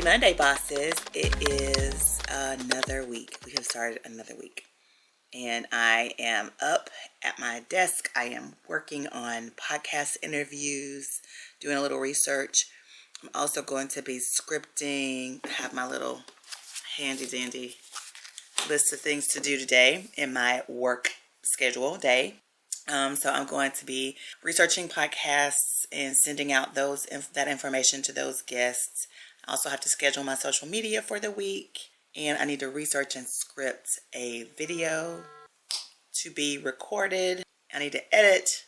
Monday, bosses. It is another week. We have started another week. And I am up at my desk. I am working on podcast interviews, doing a little research. I'm also going to be scripting. I have my little handy dandy list of things to do today in my work schedule day. So I'm going to be researching podcasts and sending out that information to those guests. I also have to schedule my social media for the week, and I need to research and script a video to be recorded. I need to edit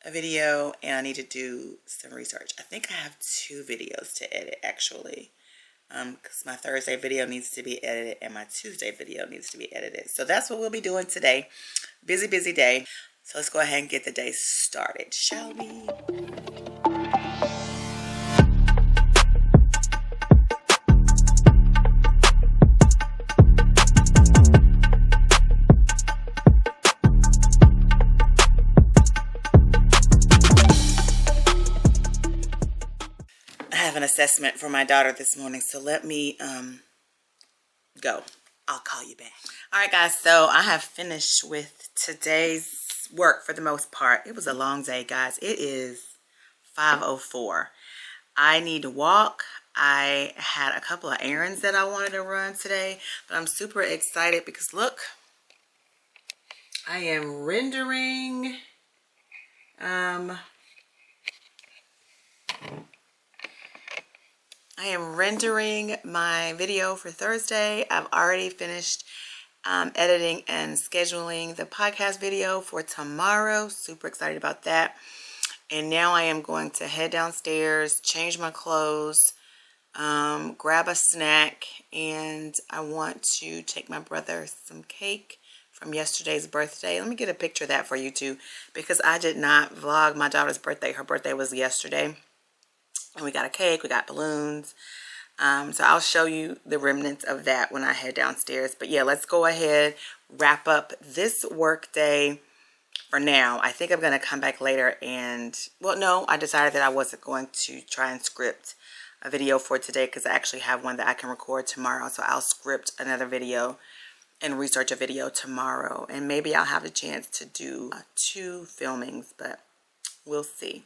a video, and I need to do some research. I think I have 2 videos to edit actually, because my Thursday video needs to be edited and my Tuesday video needs to be edited. So that's what we'll be doing today. Busy day. So let's go ahead and get the day started, shall we? I have an assessment for my daughter this morning, so let me go. I'll call you back. All right, guys, so I have finished with today's work for the most part. It was a long day, guys. It is 5:04. I need to walk. I had a couple of errands that I wanted to run today, but I'm super excited because look, I am rendering my video for Thursday. I've already finished editing and scheduling the podcast video for tomorrow. Super excited about that. And now I am going to head downstairs, change my clothes, grab a snack, and I want to take my brother some cake from yesterday's birthday. Let me get a picture of that for you too, because I did not vlog my daughter's birthday. Her birthday was yesterday. And we got a cake, we got balloons. So I'll show you the remnants of that when I head downstairs. But yeah, let's go ahead, wrap up this work day for now. I think I'm going to come back later and, well, no, I decided that I wasn't going to try and script a video for today because I actually have one that I can record tomorrow. So I'll script another video and research a video tomorrow. And maybe I'll have a chance to do 2 filmings, but we'll see.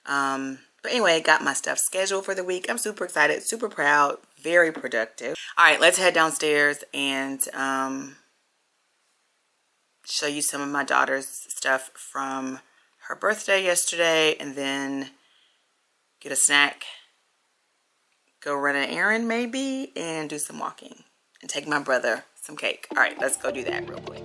But anyway, got my stuff scheduled for the week. I'm super excited, super proud, very productive. All right, let's head downstairs and show you some of my daughter's stuff from her birthday yesterday, and then get a snack, go run an errand maybe, and do some walking, and take my brother some cake. All right, let's go do that real quick.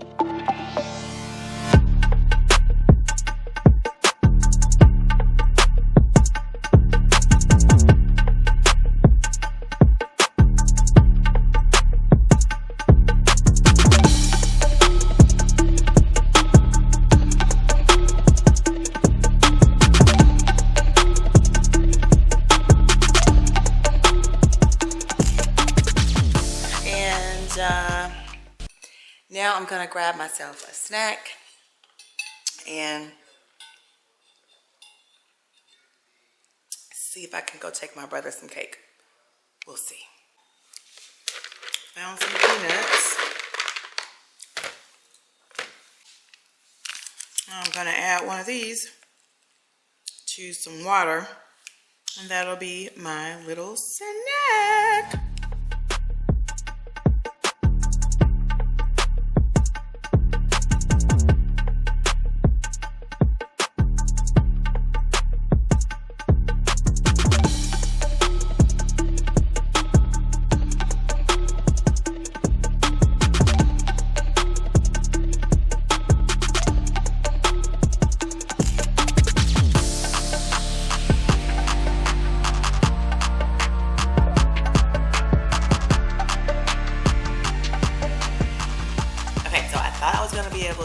Now I'm going to grab myself a snack and see if I can go take my brother some cake. We'll see. Found some peanuts. I'm going to add one of these to some water, and that'll be my little snack.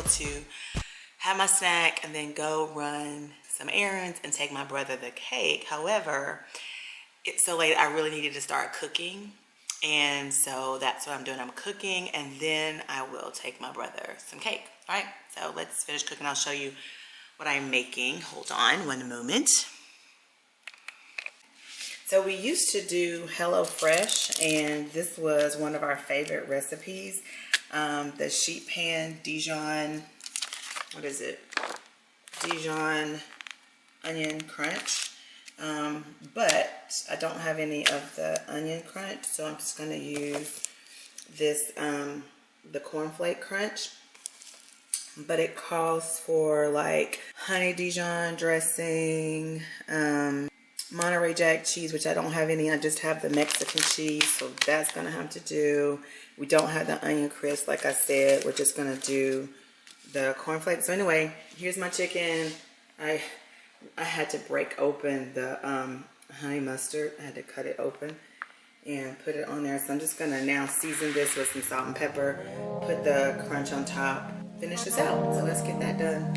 To have my snack and then go run some errands and take my brother the cake. However, it's so late, I really needed to start cooking, and so that's what I'm doing. I'm cooking, and then I will take my brother some cake. All right, so let's finish cooking. I'll show you what I'm making. Hold on one moment. So we used to do HelloFresh, and this was one of our favorite recipes. The sheet pan Dijon, what is it? Dijon onion crunch. But I don't have any of the onion crunch, so I'm just going to use this, the cornflake crunch. But it calls for like honey Dijon dressing, Monterey Jack cheese, which I don't have any. I just have the Mexican cheese, so that's gonna have to do. We don't have the onion crisp, like I said. We're just gonna do the cornflakes. So anyway, here's my chicken. I had to break open the honey mustard. I had to cut it open and put it on there. So I'm just gonna now season this with some salt and pepper, put the crunch on top, finish this out. So let's get that done.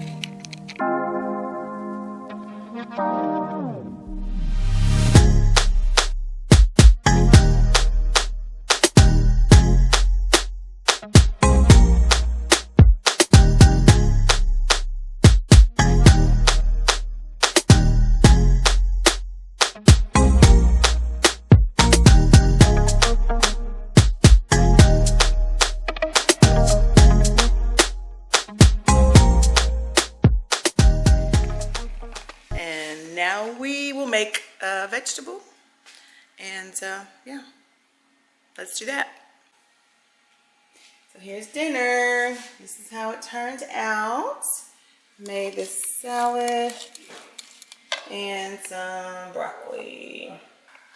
Now we will make a vegetable, and yeah, let's do that. So here's dinner. This is how it turned out. Made this salad and some broccoli.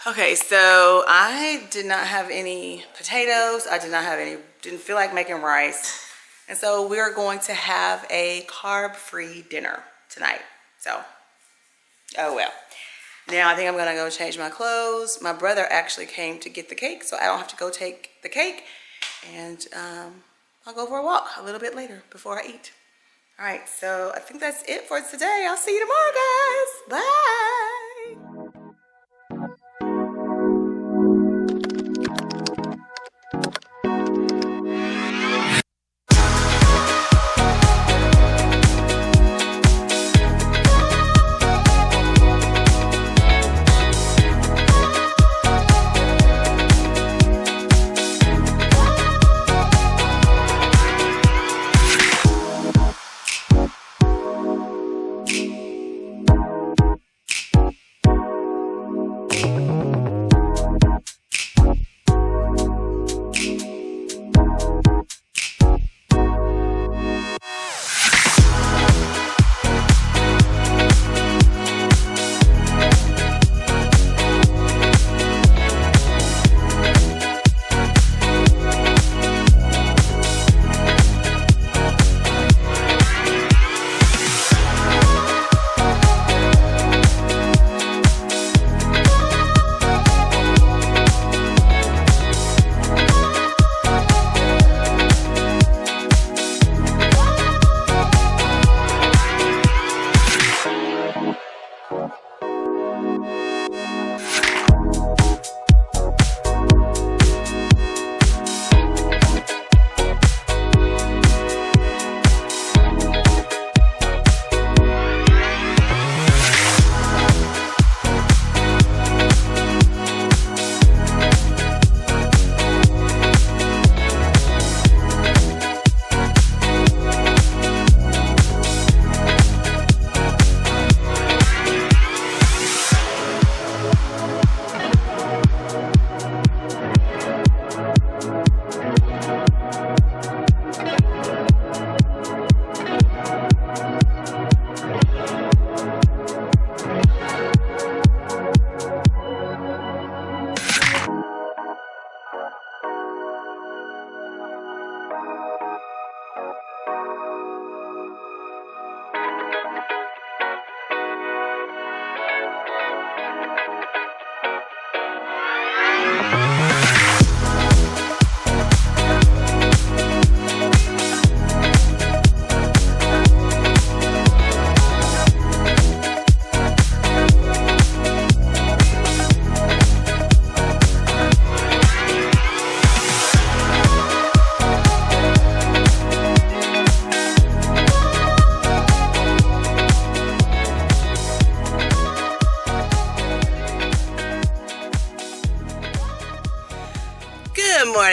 Okay, so I did not have any potatoes. I didn't feel like making rice. And so we're going to have a carb-free dinner tonight. So, oh well. Now I think I'm gonna go change my clothes. My brother actually came to get the cake, so I don't have to go take the cake. And I'll go for a walk a little bit later before I eat. All right, so I think that's it for today. I'll see you tomorrow, guys. Bye.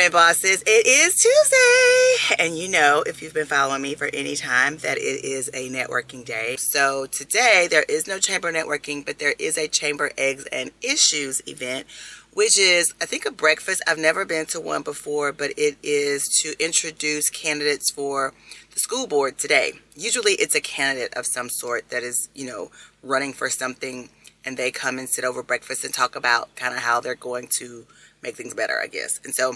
right, bosses, it is Tuesday, and you know, if you've been following me for any time, that it is a networking day. So today there is no chamber networking, but there is a chamber eggs and issues event, which is, I think, a breakfast. I've never been to one before, but it is to introduce candidates for the school board today. Usually it's a candidate of some sort that is, you know, running for something, and they come and sit over breakfast and talk about kind of how they're going to make things better, I guess. And so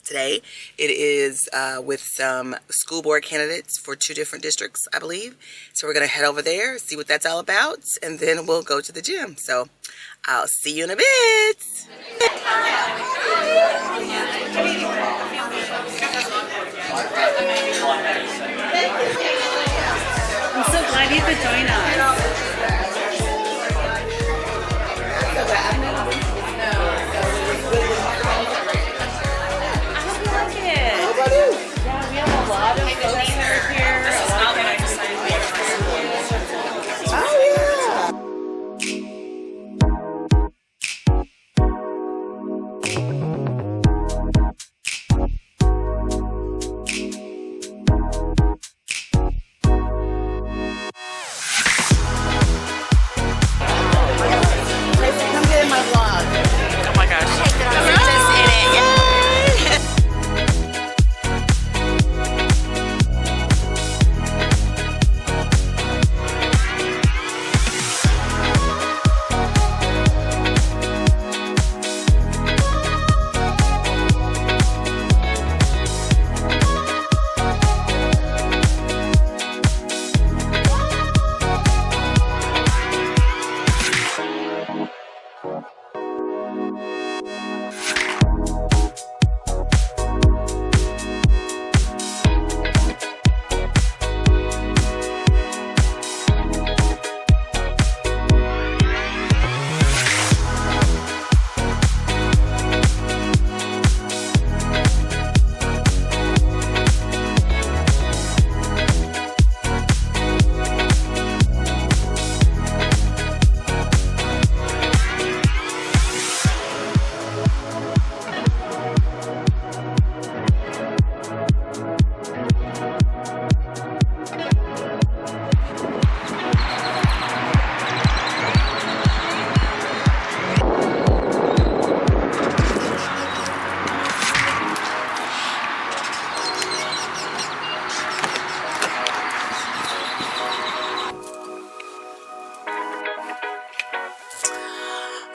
today it is with some school board candidates for 2 different districts, I believe. So we're going to head over there, see what that's all about, and then we'll go to the gym. So I'll see you in a bit. I'm so glad you could join us.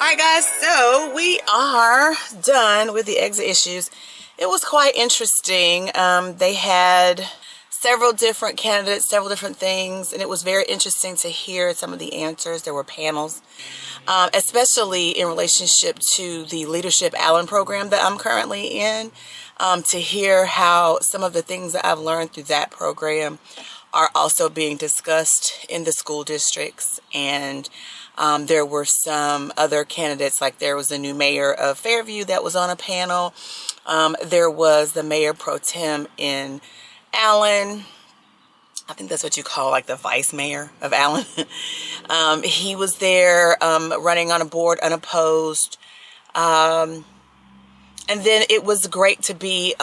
Alright guys, so we are done with the exit issues. It was quite interesting. They had several different candidates, several different things, and it was very interesting to hear some of the answers. There were panels, especially in relationship to the Leadership Allen program that I'm currently in, to hear how some of the things that I've learned through that program are also being discussed in the school districts. And there were some other candidates, like there was the new mayor of Fairview that was on a panel. There was the mayor pro tem in Allen. I think that's what you call like the vice mayor of Allen. He was there running on a board unopposed. And then it was great to be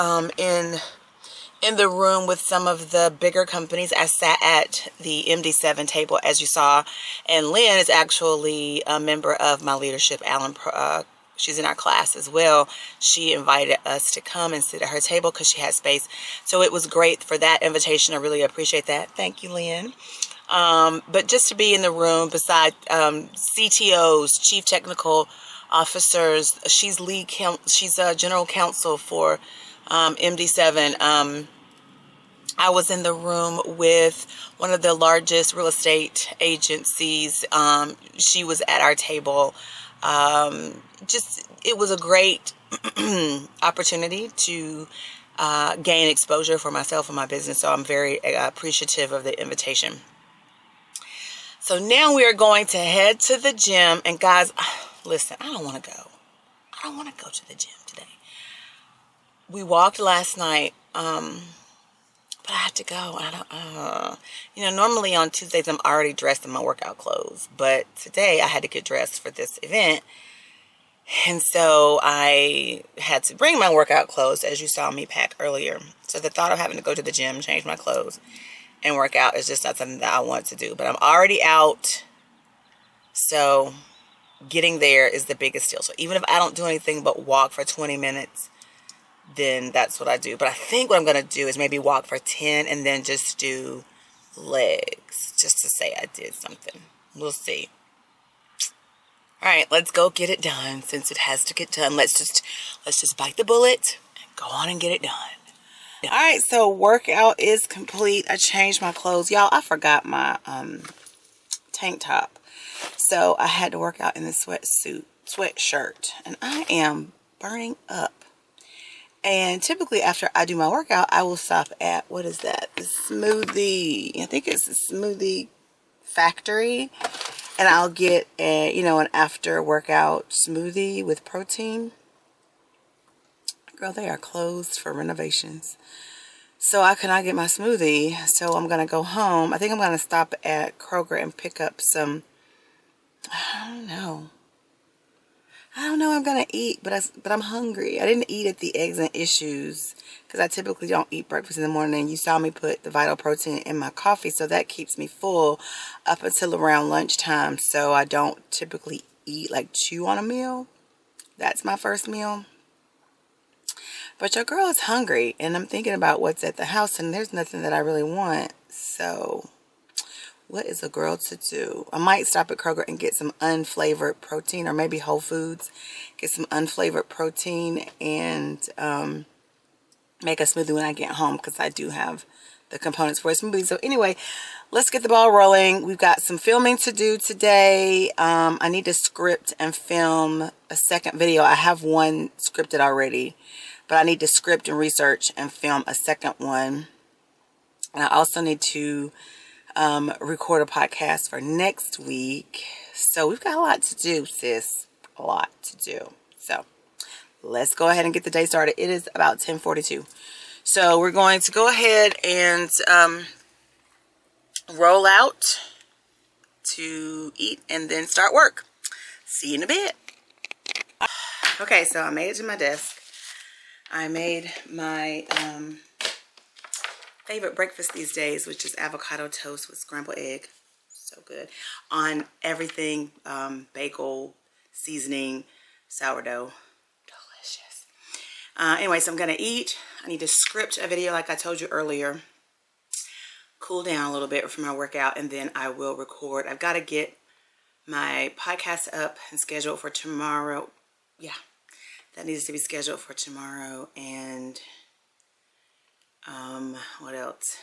in the room with some of the bigger companies. I sat at the MD7 table, as you saw, and Lynn is actually a member of my Leadership Allen. She's in our class as well. She invited us to come and sit at her table because she had space. So it was great for that invitation. I really appreciate that. Thank you, Lynn. But just to be in the room beside CTOs, Chief Technical Officers. She's she's a general counsel for MD7. I was in the room with one of the largest real estate agencies. She was at our table. It was a great opportunity to gain exposure for myself and my business. So I'm very appreciative of the invitation. So now we are going to head to the gym. And guys, listen, I don't want to go. I don't want to go to the gym today. We walked last night, but I had to go. Normally on Tuesdays I'm already dressed in my workout clothes, but today I had to get dressed for this event. And so I had to bring my workout clothes, as you saw me pack earlier. So the thought of having to go to the gym, change my clothes, and work out is just not something that I want to do. But I'm already out, so getting there is the biggest deal. So even if I don't do anything but walk for 20 minutes, then that's what I do. But I think what I'm going to do is maybe walk for 10 and then just do legs, just to say I did something. We'll see. All right, let's go get it done. Since it has to get done, let's just bite the bullet and go on and get it done. All right, so workout is complete. I changed my clothes. Y'all, I forgot my tank top. So I had to work out in the sweatshirt, and I am burning up. And typically after I do my workout, I will stop at, what is that? The smoothie. I think it's the Smoothie Factory. And I'll get an after workout smoothie with protein. Girl, they are closed for renovations. So I cannot get my smoothie. So I'm going to go home. I think I'm going to stop at Kroger and pick up some, I don't know what I'm going to eat, but I'm hungry. I didn't eat at the Eggs and Issues because I typically don't eat breakfast in the morning. You saw me put the Vital Protein in my coffee, so that keeps me full up until around lunchtime. So I don't typically eat, like chew on a meal. That's my first meal. But your girl is hungry, and I'm thinking about what's at the house, and there's nothing that I really want. So what is a girl to do? I might stop at Kroger and get some unflavored protein, or maybe Whole Foods, get some unflavored protein and make a smoothie when I get home, because I do have the components for a smoothie. So anyway, let's get the ball rolling. We've got some filming to do today. I need to script and film a second video. I have one scripted already, but I need to script and research and film a second one. And I also need to record a podcast for next week. So we've got a lot to do, sis. A lot to do. So let's go ahead and get the day started. It is about 10:42. So we're going to go ahead and roll out to eat and then start work. See you in a bit. Okay, so I made it to my desk. I made my favorite breakfast these days, which is avocado toast with scrambled egg. So good. On everything, bagel, seasoning, sourdough. Delicious. Anyway, so I'm going to eat. I need to script a video like I told you earlier. Cool down a little bit from my workout, and then I will record. I've got to get my podcast up and scheduled for tomorrow. Yeah, that needs to be scheduled for tomorrow. And what else?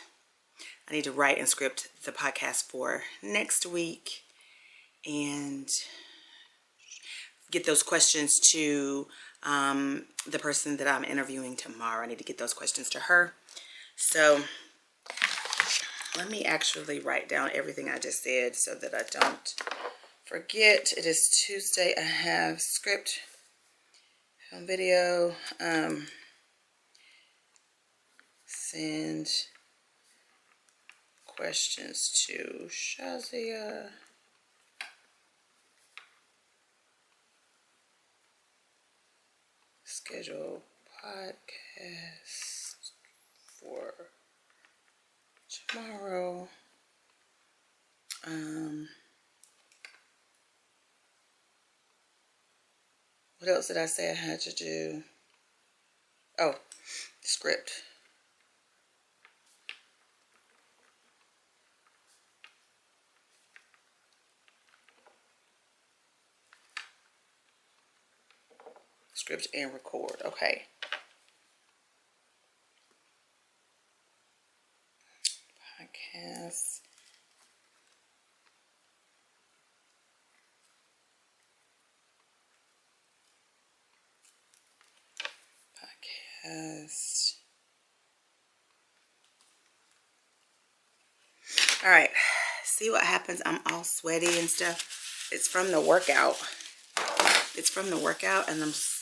I need to write and script the podcast for next week and get those questions to the person that I'm interviewing tomorrow. I need to get those questions to her. So let me actually write down everything I just said so that I don't forget. It is Tuesday. I have script, film, video, send questions to Shazia. Schedule podcast for tomorrow. What else did I say I had to do? Oh, script. Script and record. Okay. Podcast. Podcast. All right. See what happens. I'm all sweaty and stuff. It's from the workout.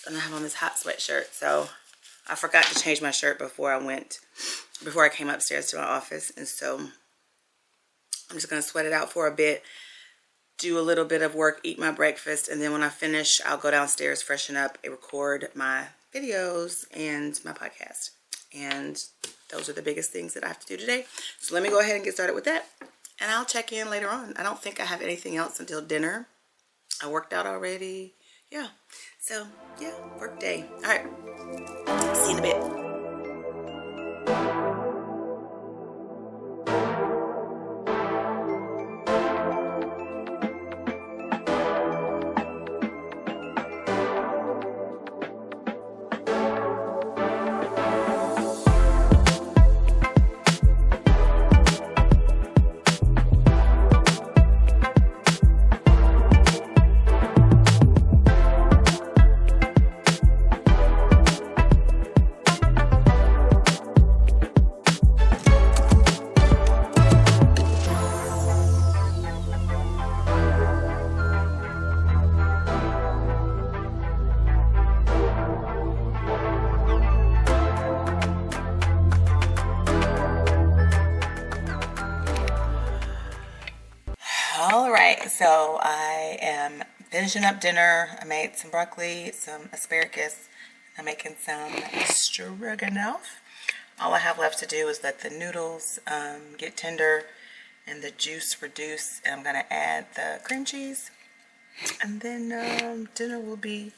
And I have on this hot sweatshirt. So I forgot to change my shirt before I came upstairs to my office. And so I'm just going to sweat it out for a bit do a little bit of work, eat my breakfast, and then when I finish, I'll go downstairs, freshen up, and record my videos and my podcast. And those are the biggest things that I have to do today. So let me go ahead and get started with that. And I'll check in later on. I don't think I have anything else until dinner. I worked out already. Yeah. So, yeah, work day. All right. See you in a bit. So I am finishing up dinner. I made some broccoli, some asparagus. I'm making some stroganoff. All I have left to do is let the noodles get tender and the juice reduce. And I'm going to add the cream cheese. And then dinner will be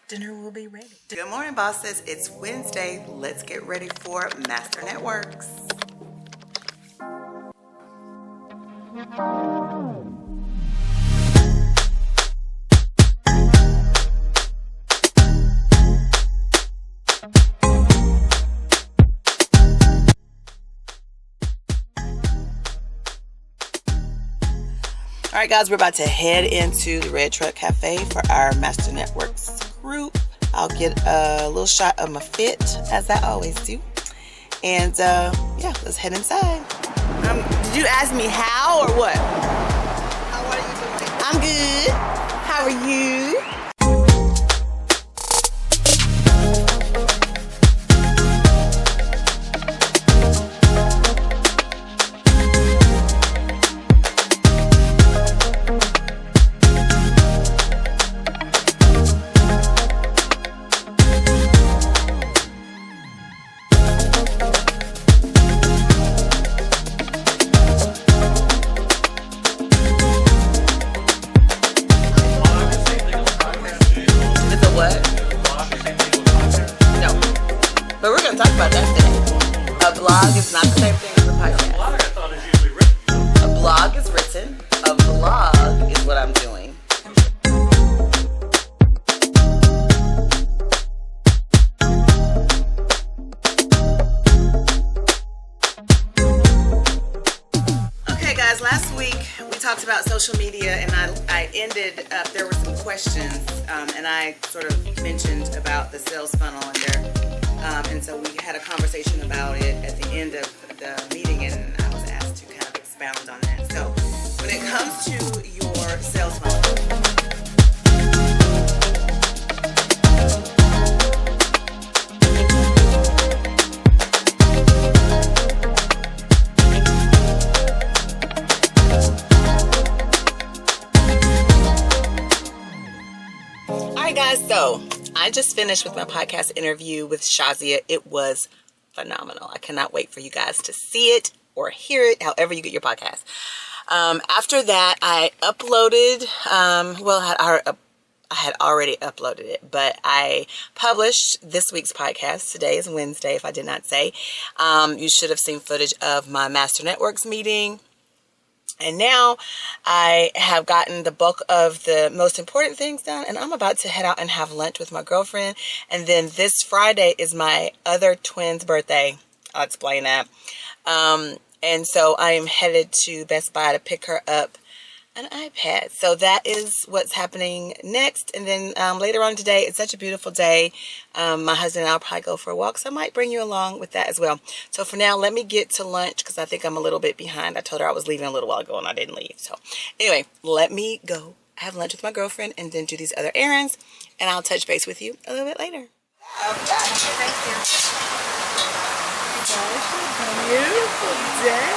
ready. Good morning, bosses. It's Wednesday. Let's get ready for Master Networks. All right, guys, we're about to head into the Red Truck Cafe for our Master Networks group. I'll get a little shot of my fit, as I always do. And, yeah, let's head inside. Did you ask me how or what? How are you doing? I'm good. How are you? Last week we talked about social media, and I ended up, there were some questions, and I sort of mentioned about the sales funnel and and so we had a conversation about it at the end of the meeting, and I was asked to kind of expound on that. So when it comes to your sales funnel, guys, so I just finished with my podcast interview with Shazia. It was phenomenal. I cannot wait for you guys to see it or hear it, however you get your podcast. After that, I uploaded, I had already uploaded it, but I published this week's podcast. Today is Wednesday, if I did not say. You should have seen footage of my Master Networks meeting. And now I have gotten the bulk of the most important things done, and I'm about to head out and have lunch with my girlfriend. And then this Friday is my other twin's birthday. I'll explain that. And so I am headed to Best Buy to pick her up an iPad. So that is what's happening next. And then later on today, it's such a beautiful day. My husband and I will probably go for a walk, so I might bring you along with that as well. So for now, let me get to lunch because I think I'm a little bit behind. I told her I was leaving a little while ago and I didn't leave. So anyway, let me go have lunch with my girlfriend and then do these other errands, and I'll touch base with you a little bit later. Okay, thank you. It's a beautiful day.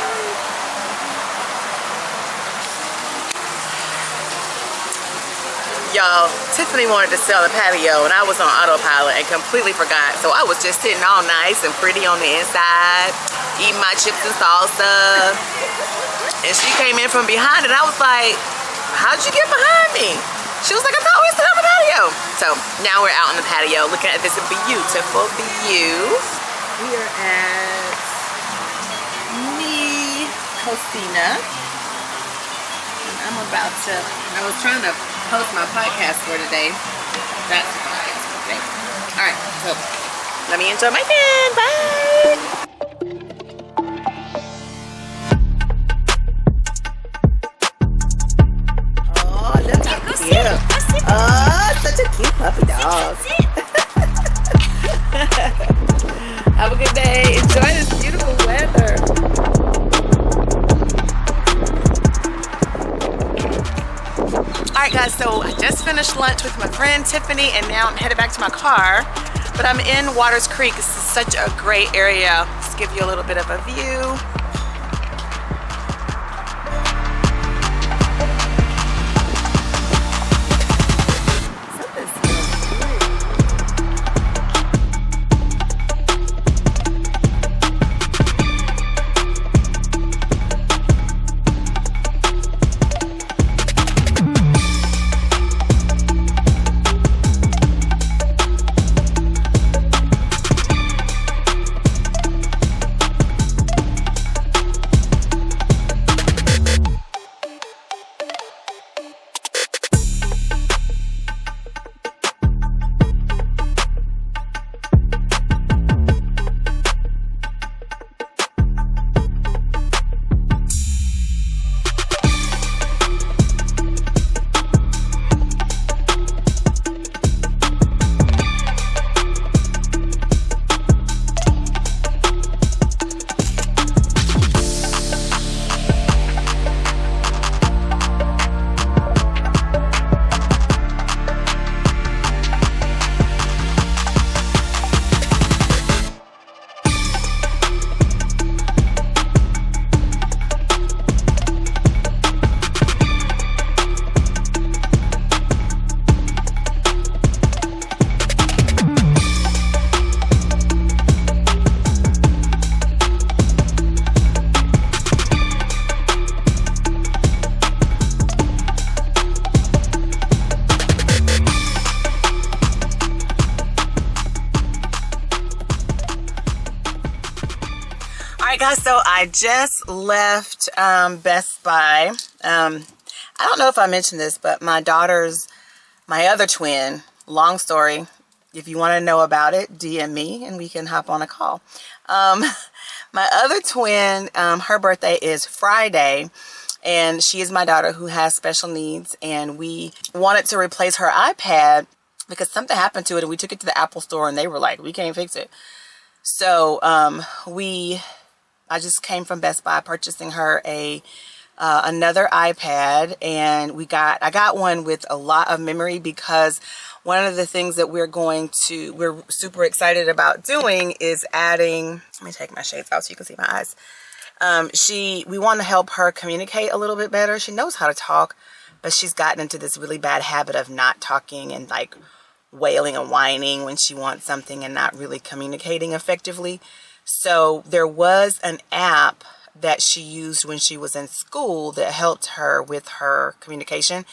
Y'all, Tiffany wanted to sell the patio and I was on autopilot and completely forgot. So I was just sitting all nice and pretty on the inside, eating my chips and salsa. And she came in from behind and I was like, how'd you get behind me? She was like, I thought we stood on the patio. So now we're out on the patio looking at this beautiful view. We are at Cocina. I'm about to, I was trying to post my podcast for today. That's the podcast for today. All right, so let me enjoy my day. Bye. Oh, look how cute. Oh, such a cute puppy dog. Have a good day. Enjoy this beautiful weather. Alright guys, so I just finished lunch with my friend Tiffany and now I'm headed back to my car. But I'm in Waters Creek. This is such a great area. Just give you a little bit of a view. Alright guys, so I just left Best Buy. I don't know if I mentioned this, but my other twin, long story, if you want to know about it, DM me and we can hop on a call. My other twin, her birthday is Friday, and she is my daughter who has special needs, and we wanted to replace her iPad because something happened to it, and we took it to the Apple store and they were like, we can't fix it. So I just came from Best Buy purchasing her another iPad, and I got one with a lot of memory because one of the things that we're super excited about doing is adding, let me take my shades out so you can see my eyes. We want to help her communicate a little bit better. She knows how to talk, but she's gotten into this really bad habit of not talking and like wailing and whining when she wants something and not really communicating effectively. So there was an app that she used when she was in school that helped her with her communication.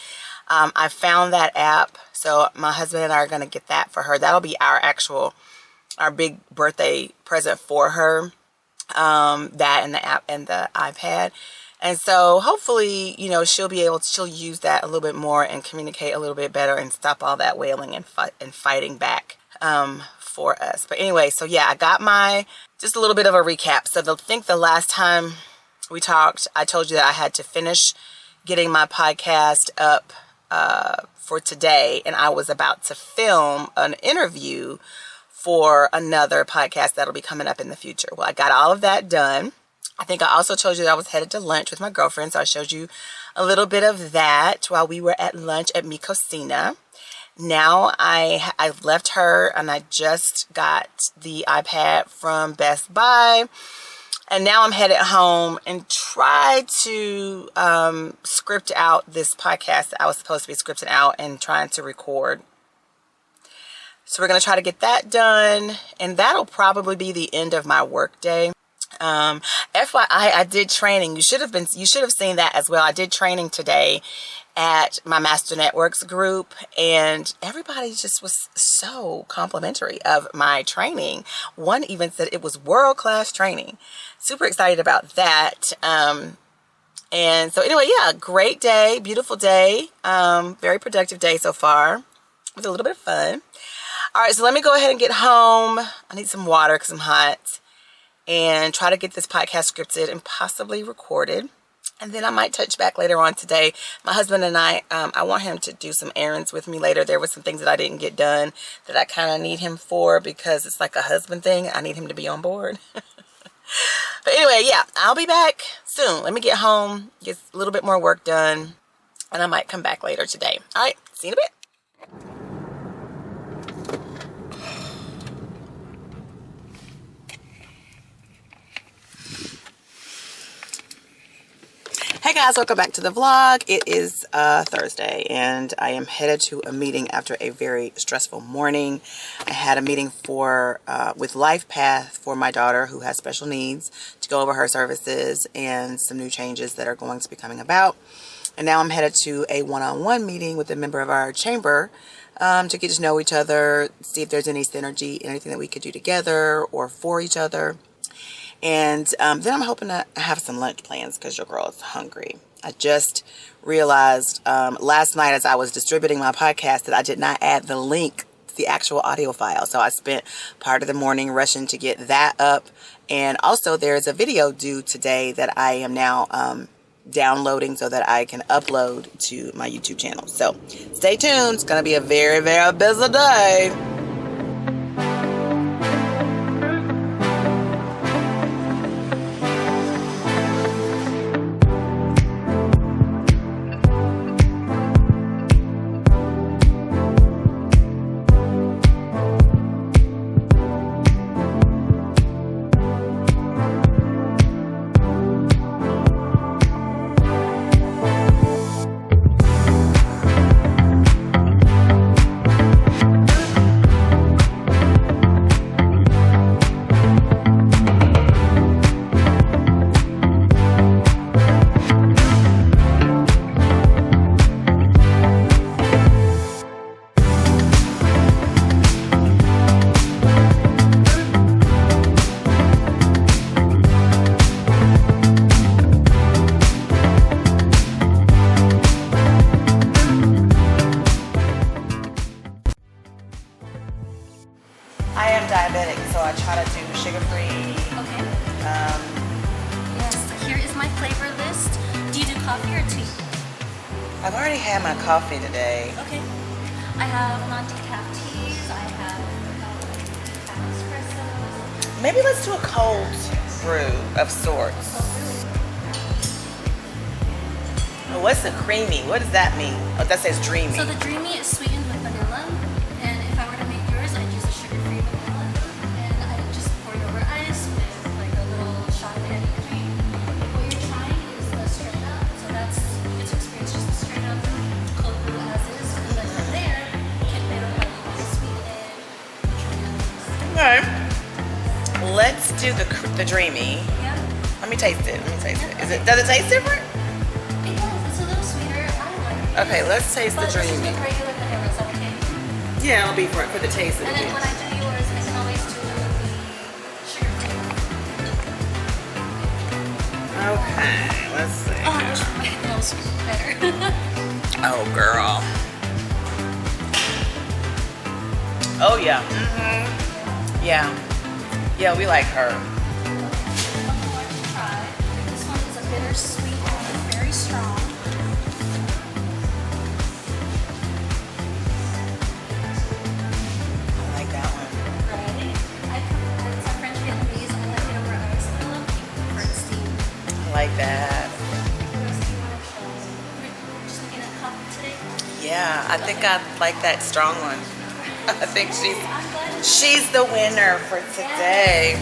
I found that app, so my husband and I are going to get that for her. That'll be our big birthday present for her, that and the app and the iPad. And so hopefully, she'll use that a little bit more and communicate a little bit better and stop all that wailing and fighting back for us. But anyway, so yeah, I got just a little bit of a recap. So I think the last time we talked, I told you that I had to finish getting my podcast up for today, and I was about to film an interview for another podcast that'll be coming up in the future. Well, I got all of that done. I think I also told you that I was headed to lunch with my girlfriend, so I showed you a little bit of that while we were at lunch at Mi Cocina. Now I've left her and I just got the iPad from Best Buy. And now I'm headed home and try to script out this podcast that I was supposed to be scripting out and trying to record. So we're going to try to get that done, and that'll probably be the end of my work day. FYI, I did training. You should have seen that as well. I did training today at my Master Networks group, and everybody just was so complimentary of my training. One even said it was world-class training. Super excited about that. And so anyway, yeah, great day, beautiful day, very productive day so far with a little bit of fun. All right, so let me go ahead and get home. I need some water because I'm hot, and try to get this podcast scripted and possibly recorded. And then I might touch back later on today. My husband and I want him to do some errands with me later. There were some things that I didn't get done that I kind of need him for because it's like a husband thing. I need him to be on board. But anyway, yeah, I'll be back soon. Let me get home, get a little bit more work done, and I might come back later today. All right, see you in a bit. Hey guys, welcome back to the vlog. It is Thursday, and I am headed to a meeting after a very stressful morning. I had a meeting with LifePath for my daughter who has special needs to go over her services and some new changes that are going to be coming about. And now I'm headed to a one-on-one meeting with a member of our chamber to get to know each other, see if there's any synergy, anything that we could do together or for each other. And then I'm hoping to have some lunch plans because your girl is hungry. I just realized last night as I was distributing my podcast that I did not add the link to the actual audio file. So I spent part of the morning rushing to get that up. And also there's a video due today that I am now downloading so that I can upload to my YouTube channel. So stay tuned. It's going to be a very, very busy day. I am diabetic, so I try to do sugar-free. Okay. Yes, here is my flavor list. Do you do coffee or tea? I've already had my coffee today. Okay. I have non-decaf teas. I have decaf espressos. Maybe let's do a cold brew of sorts. Oh, what's the creamy? What does that mean? Oh, that says dreamy. So the dreamy is sweetened with vanilla, and if I were to make yours, I'd use a sugar-free vanilla, and I just pour it over ice with like a little shot of heavy cream. What you're trying is the straight up, so that's you get to experience just the straight up cold brew as is, and then from there, you can better how you want to sweeten it. Okay. Let's do the dreamy. Yeah. Let me taste it. Does it taste different? It does. It's a little sweeter. I like it. Okay, let's taste the But this is dreamy. with regular vanilla, is that okay? Yeah, it'll be for the taste of And then it. when I do yours, I can always do the sugar-free. Okay, let's see. Oh, I wish my nails were better. Oh, girl. Oh, yeah. Yeah. Yeah, we like her. One more to try. This one is a bittersweet one, very strong. I like that one. Right? It's a French Vietnamese. I like it over ice. I love people for it steamed. I like that. What else do you want to try? We're just looking at coffee today. Yeah, I think I like that strong one. I think I'm glad she's the winner for today.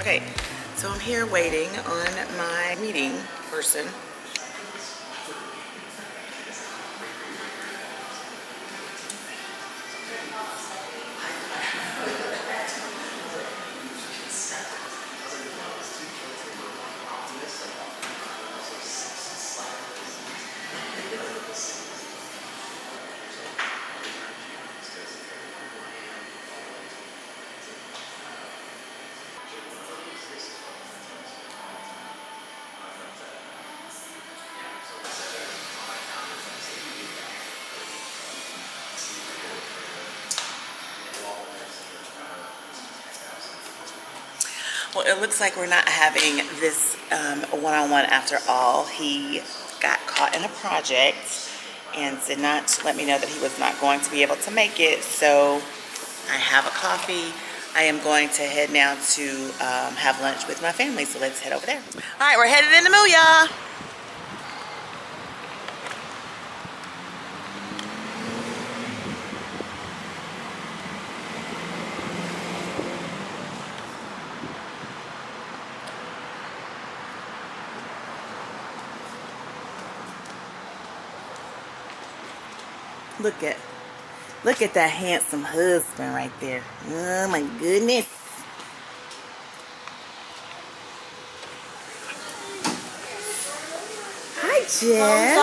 Okay, so I'm here waiting on my meeting person. Well, it looks like we're not having this one-on-one after all. He got caught in a project and did not let me know that he was not going to be able to make it. So I have a coffee. I am going to head now to have lunch with my family. So let's head over there. All right, we're headed in the Moo, y'all. Look at that handsome husband right there. Oh my goodness. Hi, Jess.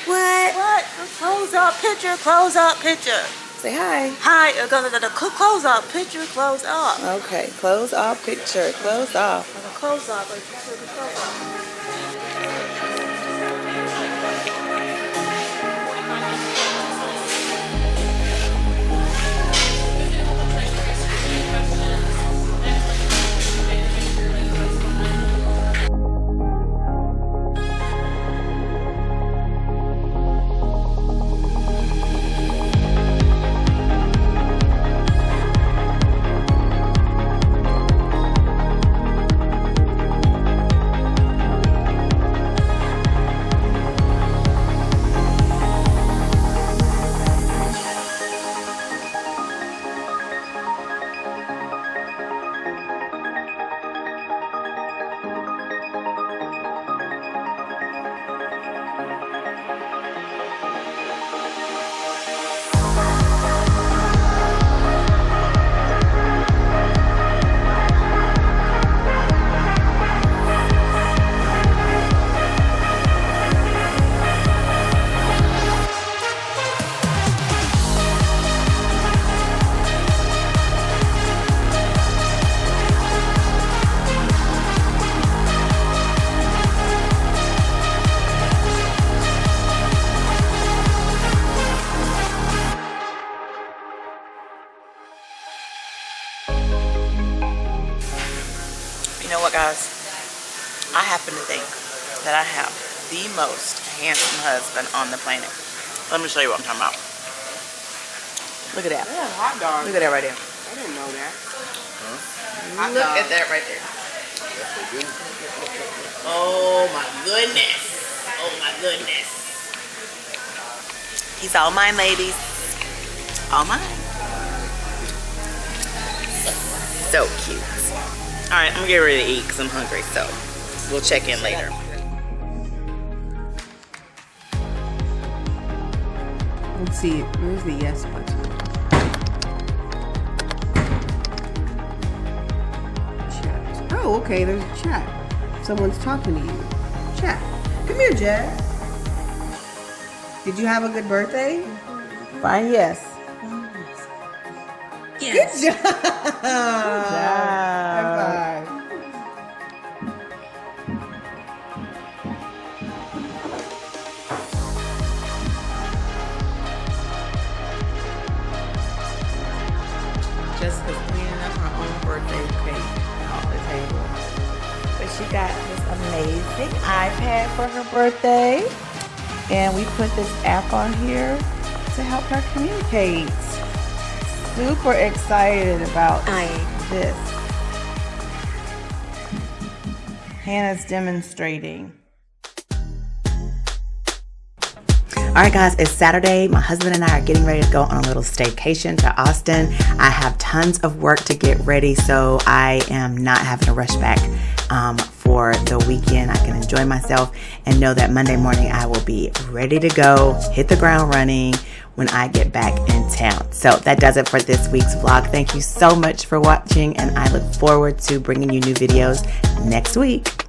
What? Close up picture, close up picture. Say hi. Hi, close up picture, close up. Okay, close off picture. Close off. Close up, close up. You know what, guys? I happen to think that I have the most handsome husband on the planet. Let me show you what I'm talking about. Look at that. Yeah, hot dog. Look at that right there. I didn't know that. Look at that right there. Oh my goodness. Oh my goodness. He's all mine, ladies. All mine. So cute. All right, I'm gonna get ready to eat because I'm hungry, so we'll check in later. Let's see, where's the yes button? Chat. Oh, okay, there's a chat. Someone's talking to you. Chat. Come here, Jess. Did you have a good birthday? Fine, yes. Yes. Good job. High five. Jessica's cleaning up her own birthday cake on the table. But she got this amazing iPad for her birthday. And we put this app on here to help her communicate. Super excited about this. Hannah's demonstrating. All right, guys, it's Saturday. My husband and I are getting ready to go on a little staycation to Austin. I have tons of work to get ready, so I am not having to rush back for the weekend. I can enjoy myself and know that Monday morning I will be ready to go, hit the ground running when I get back in town. So that does it for this week's vlog. Thank you so much for watching, and I look forward to bringing you new videos next week.